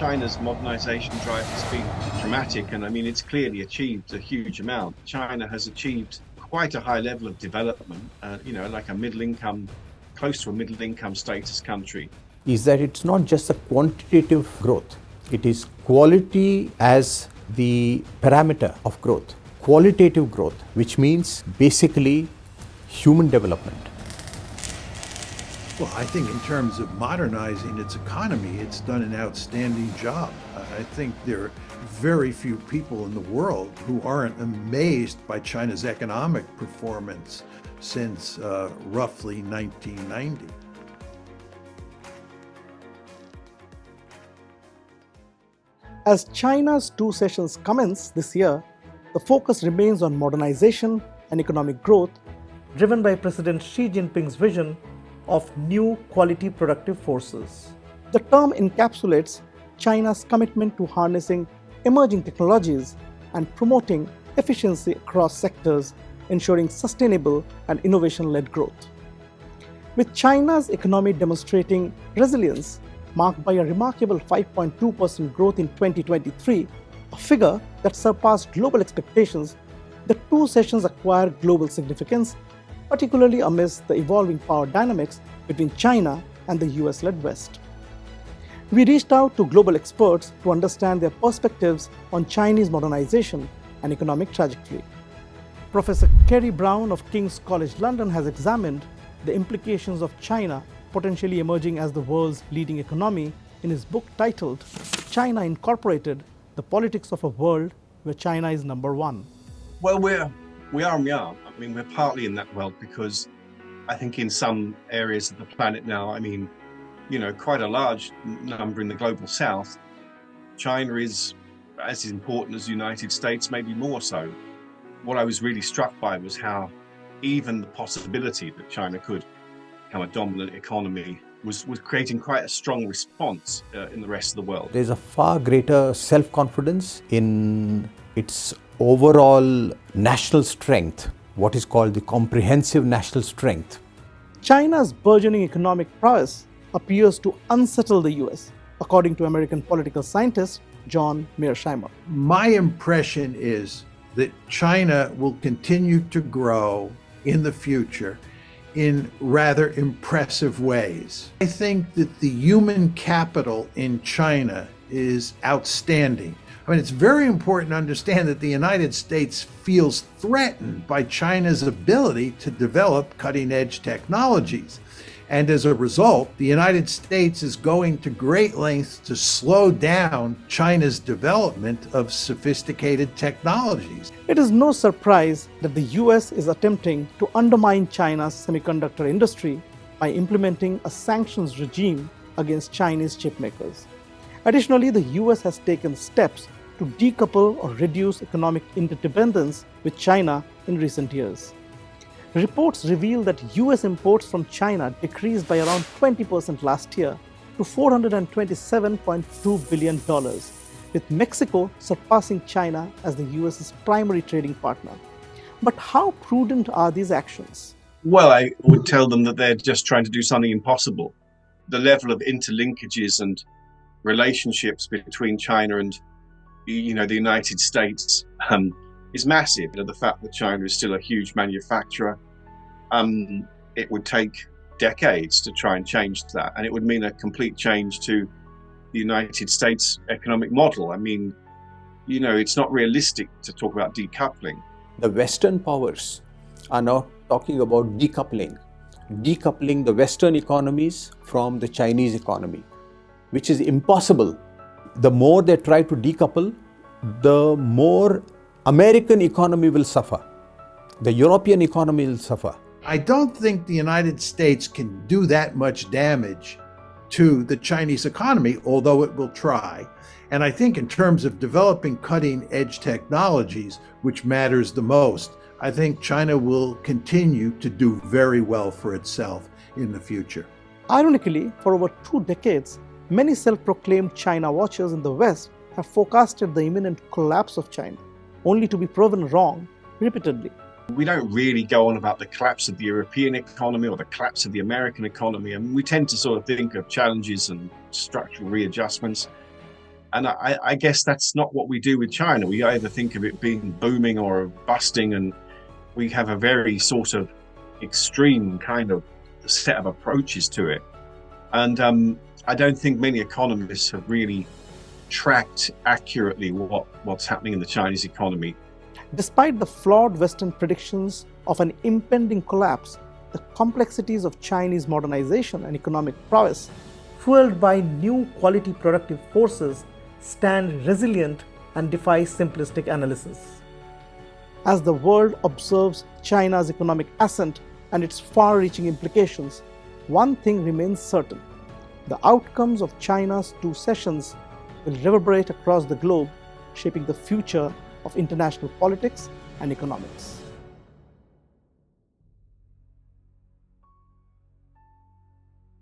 China's modernization drive has been dramatic, and I mean, it's clearly achieved a huge amount. China has achieved quite a high level of development, like a middle income, close to a middle income status country. Is that it's not just a quantitative growth, it is quality as the parameter of growth. Qualitative growth, which means basically human development. Well, I think in terms of modernizing its economy, it's done an outstanding job. I think there are very few people in the world who aren't amazed by China's economic performance since roughly 1990. As China's two sessions commence this year, the focus remains on modernization and economic growth, driven by President Xi Jinping's vision of new quality productive forces. The term encapsulates China's commitment to harnessing emerging technologies and promoting efficiency across sectors, ensuring sustainable and innovation-led growth. With China's economy demonstrating resilience, marked by a remarkable 5.2% growth in 2023, a figure that surpassed global expectations, the two sessions acquire global significance, particularly amidst the evolving power dynamics between China and the US-led West. We reached out to global experts to understand their perspectives on Chinese modernization and economic trajectory. Professor Kerry Brown of King's College London has examined the implications of China potentially emerging as the world's leading economy in his book titled China Incorporated: The Politics of a World Where China is Number One. Well, we are and we are. I mean, we're partly in that world because I think in some areas of the planet now, quite a large number in the global south, China is as important as the United States, maybe more so. What I was really struck by was how even the possibility that China could become a dominant economy was creating quite a strong response in the rest of the world. There's a far greater self-confidence in its overall national strength, what is called the comprehensive national strength. China's burgeoning economic prowess appears to unsettle the US, according to American political scientist John Mearsheimer. My impression is that China will continue to grow in the future in rather impressive ways. I think that the human capital in China is outstanding. I mean, it's very important to understand that the United States feels threatened by China's ability to develop cutting-edge technologies. And as a result, the United States is going to great lengths to slow down China's development of sophisticated technologies. It is no surprise that the US is attempting to undermine China's semiconductor industry by implementing a sanctions regime against Chinese chipmakers. Additionally, the US has taken steps to decouple or reduce economic interdependence with China in recent years. Reports reveal that US imports from China decreased by around 20% last year to $427.2 billion, with Mexico surpassing China as the US's primary trading partner. But how prudent are these actions? Well, I would tell them that they're just trying to do something impossible. The level of interlinkages and relationships between China and the United States is massive. The fact that China is still a huge manufacturer, it would take decades to try and change that. And it would mean a complete change to the United States economic model. I mean, it's not realistic to talk about decoupling. The Western powers are now talking about decoupling the Western economies from the Chinese economy, which is impossible. The more they try to decouple, the more American economy will suffer. The European economy will suffer. I don't think the United States can do that much damage to the Chinese economy, although it will try. And I think in terms of developing cutting-edge technologies, which matters the most, I think China will continue to do very well for itself in the future. Ironically, for over 2 decades, many self-proclaimed China watchers in the West have forecasted the imminent collapse of China, only to be proven wrong repeatedly. We don't really go on about the collapse of the European economy or the collapse of the American economy. I mean, we tend to sort of think of challenges and structural readjustments. And I guess that's not what we do with China. We either think of it being booming or busting, and we have a very sort of extreme kind of set of approaches to it. And I don't think many economists have really tracked accurately what's happening in the Chinese economy. Despite the flawed Western predictions of an impending collapse, the complexities of Chinese modernization and economic prowess, fueled by new quality productive forces, stand resilient and defy simplistic analysis. As the world observes China's economic ascent and its far-reaching implications, one thing remains certain: the outcomes of China's 2 sessions will reverberate across the globe, shaping the future of international politics and economics.